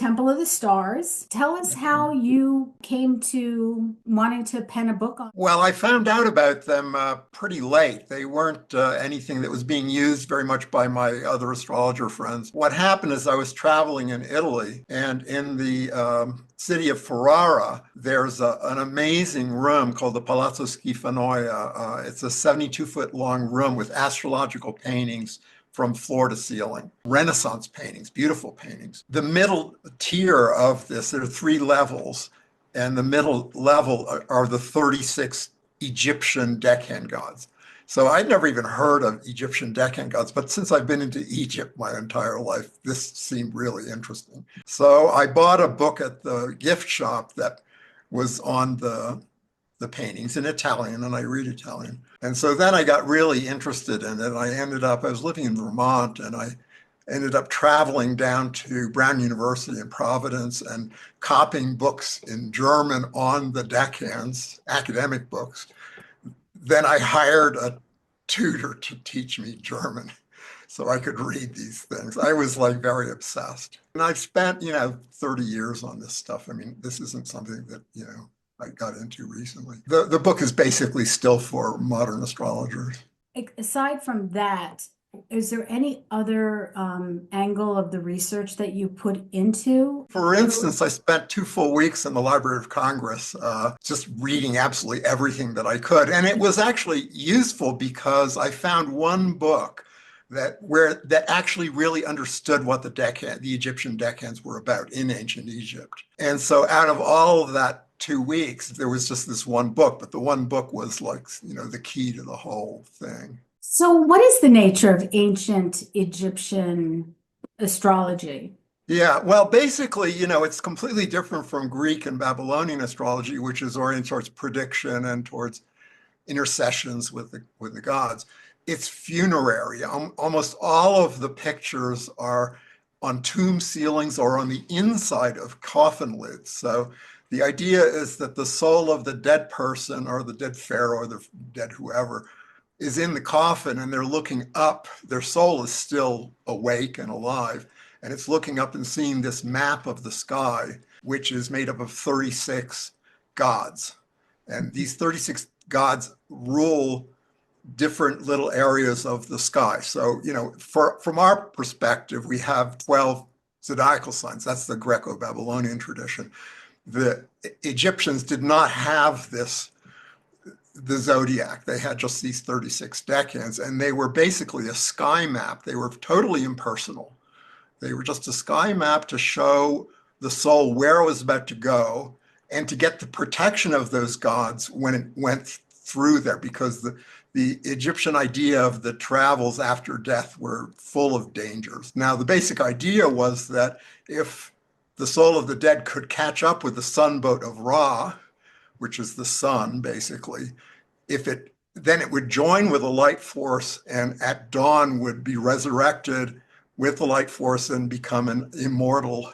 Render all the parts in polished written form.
Temple of the Stars. Tell us how you came to wanting to pen a book on. Well, I found out about them pretty late. They weren't anything that was being used very much by my other astrologer friends. What happened is I was traveling in Italy, and in the city of Ferrara, there's an amazing room called the Palazzo Schifanoia. It's a 72-foot long room with astrological paintings from floor to ceiling. Renaissance paintings, beautiful paintings. The middle tier of this, there are three levels, and the middle level are the 36 Egyptian deccan gods. So I'd never even heard of Egyptian deccan gods, but since I've been into Egypt my entire life, this seemed really interesting. So I bought a book at the gift shop that was on the paintings in Italian, and I read Italian. And so then I got really interested in it. I was living in Vermont, and I ended up traveling down to Brown University in Providence and copying books in German on the decans, academic books. Then I hired a tutor to teach me German so I could read these things. I was like very obsessed. And I've spent, 30 years on this stuff. I mean, this isn't something that, I got into recently. The book is basically still for modern astrologers. Aside from that, is there any other angle of the research that you put into? For instance, I spent 2 full weeks in the Library of Congress just reading absolutely everything that I could. And it was actually useful because I found one book that actually really understood what the Egyptian decans were about in ancient Egypt. And so out of all of that 2 weeks, there was just this one book, but the one book was like, the key to the whole thing. So what is the nature of ancient Egyptian astrology? Yeah, well, basically, it's completely different from Greek and Babylonian astrology, which is oriented towards prediction and towards intercessions with the gods. It's funerary. Almost all of the pictures are on tomb ceilings or on the inside of coffin lids. So the idea is that the soul of the dead person or the dead pharaoh or the dead whoever is in the coffin, and they're looking up. Their soul is still awake and alive, and it's looking up and seeing this map of the sky, which is made up of 36 gods. And these 36 gods rule different little areas of the sky. So, from our perspective, we have 12 zodiacal signs. That's the Greco-Babylonian tradition. The Egyptians did not have the zodiac. They had just these 36 decans, and they were basically a sky map. They were totally impersonal. They were just a sky map to show the soul where it was about to go and to get the protection of those gods when it went through there, because the Egyptian idea of the travels after death were full of dangers. Now, the basic idea was that if the soul of the dead could catch up with the sunboat of Ra, which is the sun, basically, then it would join with a light force, and at dawn would be resurrected with the light force and become an immortal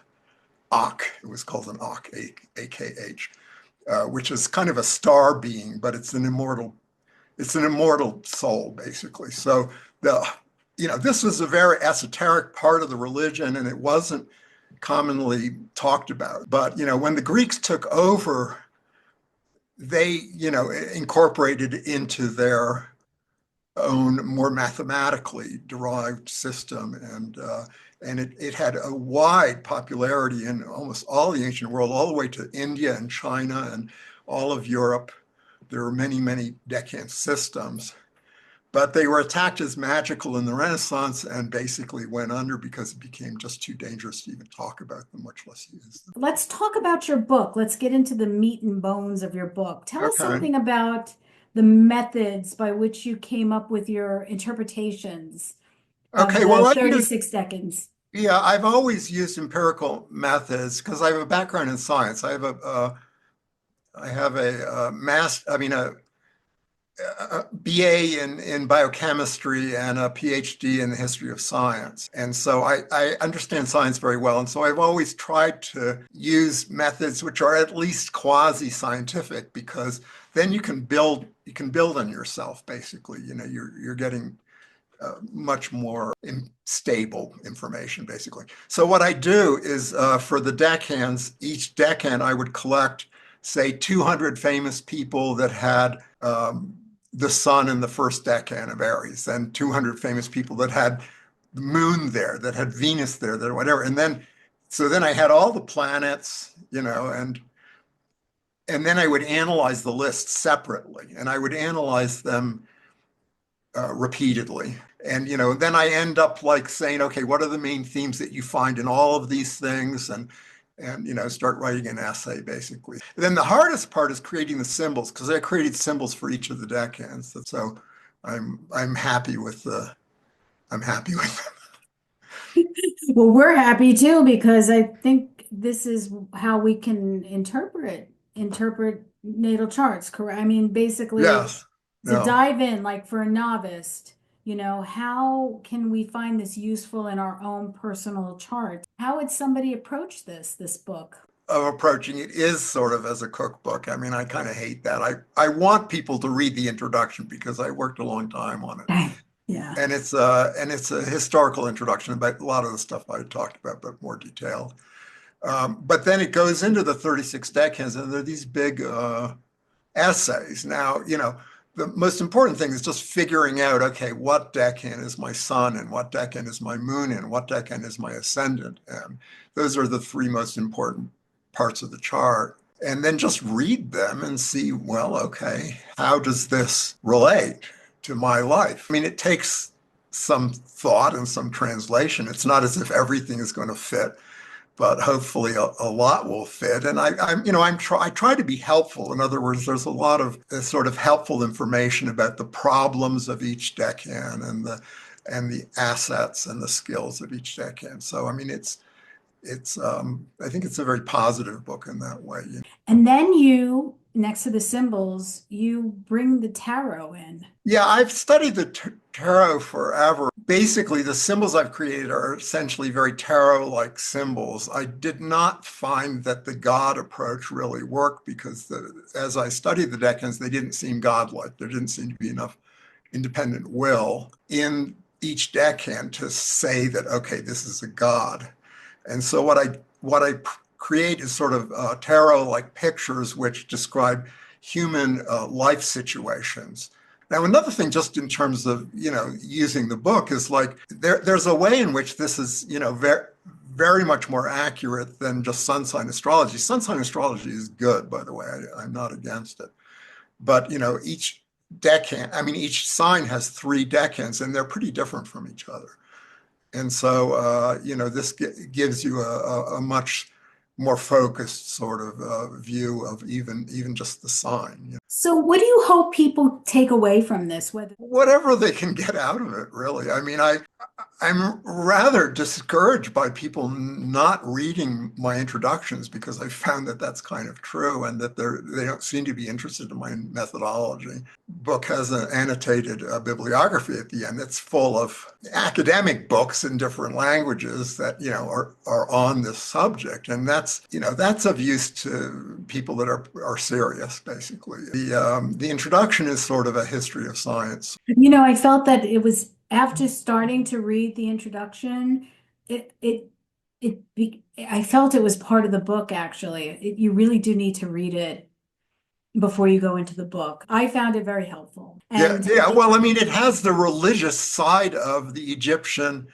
Akh. It was called an Akh, A-K-H, which is kind of a star being, but it's an immortal soul, basically. So this was a very esoteric part of the religion, and it wasn't commonly talked about. But when the Greeks took over, they incorporated it into their own more mathematically derived system, and it had a wide popularity in almost all the ancient world, all the way to India and China and all of Europe. There were many, many decan systems, but they were attacked as magical in the Renaissance and basically went under because it became just too dangerous to even talk about them, much less use them. Let's talk about your book. Let's get into the meat and bones of your book. Tell us something about the methods by which you came up with your interpretations of the 36 decans. Yeah, I've always used empirical methods because I have a background in science. I have a BA in biochemistry and a PhD in the history of science. And so I understand science very well. And so I've always tried to use methods which are at least quasi-scientific, because then you can build on yourself, basically. You're getting much more stable information, basically. So what I do is for the decans, each decan I would collect, say, 200 famous people that had the sun in the first decan of Aries, and 200 famous people that had the moon there, that had Venus there, that whatever. And then, so then I had all the planets, and then I would analyze the list separately, and I would analyze them repeatedly. And, then I end up like saying, okay, what are the main themes that you find in all of these things? And start writing an essay, basically. And then the hardest part is creating the symbols, because I created symbols for each of the decans. So I'm happy with them. Well, we're happy too, because I think this is how we can interpret natal charts, correct? I mean, basically, Yes. to No. dive in, like for a novice, how can we find this useful in our own personal charts? How would somebody approach this book? Approaching it is sort of as a cookbook. I mean, I kind of hate that. I want people to read the introduction because I worked a long time on it. Yeah. And it's a historical introduction about a lot of the stuff I talked about, but more detailed. But then it goes into the 36 decans, and there are these big essays. Now, the most important thing is just figuring out, okay, what decan is my sun, and what decan is my moon, and what decan is my ascendant. And those are the three most important parts of the chart. And then just read them and see, well, okay, how does this relate to my life? I mean, it takes some thought and some translation. It's not as if everything is going to fit, but hopefully a lot will fit. And I try to be helpful. In other words, there's a lot of sort of helpful information about the problems of each decan and the assets and the skills of each decan. So I mean, I think it's a very positive book in that way. And then you, next to the symbols, you bring the tarot in. Yeah, I've studied the tarot forever. Basically, the symbols I've created are essentially very tarot-like symbols. I did not find that the God approach really worked because as I studied the decans, they didn't seem godlike. There didn't seem to be enough independent will in each decan to say that, okay, this is a God. And so what I create is sort of tarot-like pictures which describe human life situations. Now, another thing, just in terms of using the book, is like there's a way in which this is very very much more accurate than just sun sign astrology. Sun sign astrology is good, by the way. I'm not against it, but each sign has 3 decans, and they're pretty different from each other. And so, this gives you a much more focused sort of view of even just the sign. So what do you hope people take away from this? Whatever they can get out of it, really. I mean, I'm rather discouraged by people not reading my introductions, because I found that that's kind of true, and that they don't seem to be interested in my methodology. Book has an annotated bibliography at the end that's full of academic books in different languages that are on this subject, and that's of use to people that are serious, basically. The introduction is sort of a history of science. I felt that it was after starting to read the introduction, I felt it was part of the book, actually. You really do need to read it before you go into the book. I found it very helpful. Yeah. Well, I mean, it has the religious side of the Egyptian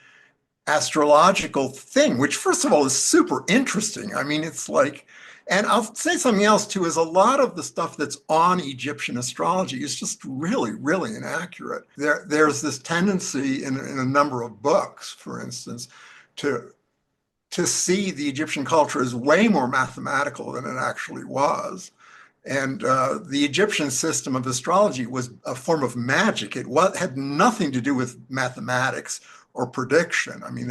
astrological thing, which, first of all, is super interesting. I mean, it's like, and I'll say something else too, is a lot of the stuff that's on Egyptian astrology is just really, really inaccurate. There's this tendency in a number of books, for instance, to see the Egyptian culture as way more mathematical than it actually was. And the Egyptian system of astrology was a form of magic. It had nothing to do with mathematics or prediction. I mean,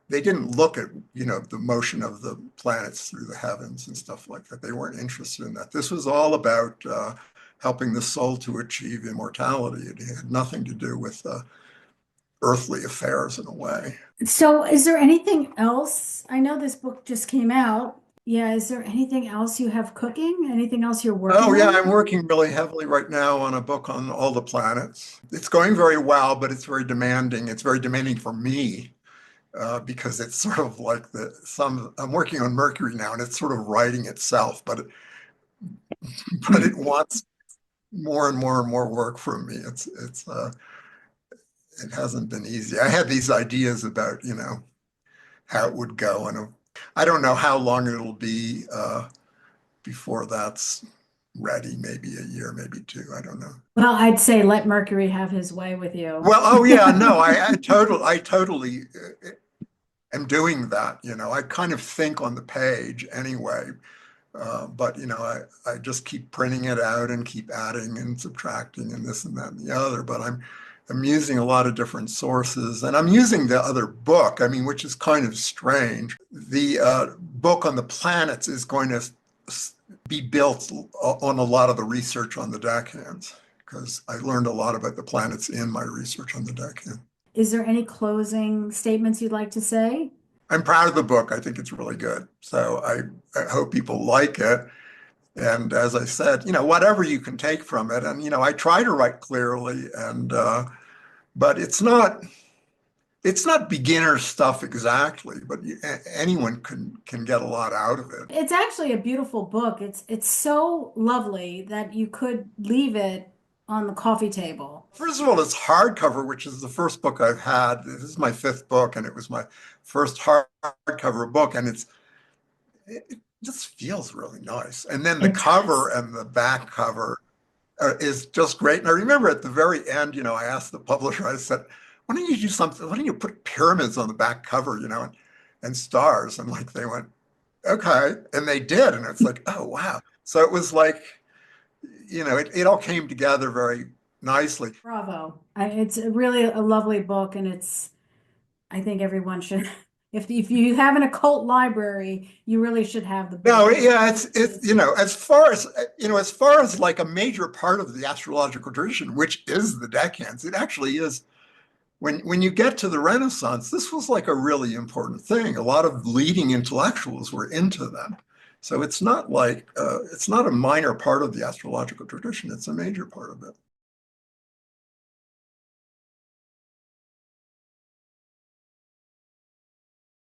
they didn't look at, the motion of the planets through the heavens and stuff like that. They weren't interested in that. This was all about helping the soul to achieve immortality. It had nothing to do with earthly affairs in a way. So is there anything else? I know this book just came out. Yeah, is there anything else you have cooking? Anything else you're working Oh yeah, on? I'm working really heavily right now on a book on all the planets. It's going very well, but it's very demanding. It's very demanding for me because it's sort of like I'm working on Mercury now, and it's sort of writing itself, but it wants more and more and more work from me. It hasn't been easy. I had these ideas about, how it would go, and I don't know how long it'll be before that's ready. Maybe a year, maybe two. I don't know. Well, I'd say let Mercury have his way with you. Well, oh yeah, no, I totally am doing that. I kind of think on the page anyway. But I just keep printing it out and keep adding and subtracting and this and that and the other. But I'm using a lot of different sources, and I'm using the other book. I mean, which is kind of strange. The book on the planets is going to be built on a lot of the research on the deckhands, because I learned a lot about the planets in my research on the deckhand. Is there any closing statements you'd like to say? I'm proud of the book. I think it's really good. So I hope people like it. And as I said, whatever you can take from it. And, I try to write clearly, but it's not beginner stuff exactly, but anyone can get a lot out of it. It's actually a beautiful book. It's so lovely that you could leave it on the coffee table. First of all, it's hardcover, which is the first book I've had. This is my fifth book, and it was my first hardcover book, and it just feels really nice. And then the It cover does. and the back cover is just great. And I remember at the very end, I asked the publisher, I said, why don't you do something? Why don't you put pyramids on the back cover, and stars? And like they went, okay. And they did. And it's like, oh, wow. So it was like, it all came together very nicely. Bravo. It's really a lovely book, and I think everyone should, if you have an occult library, you really should have the book. No, yeah, it's as far as like a major part of the astrological tradition, which is the decans, it actually is. When you get to the Renaissance, this was like a really important thing. A lot of leading intellectuals were into them. So it's not a minor part of the astrological tradition, it's a major part of it.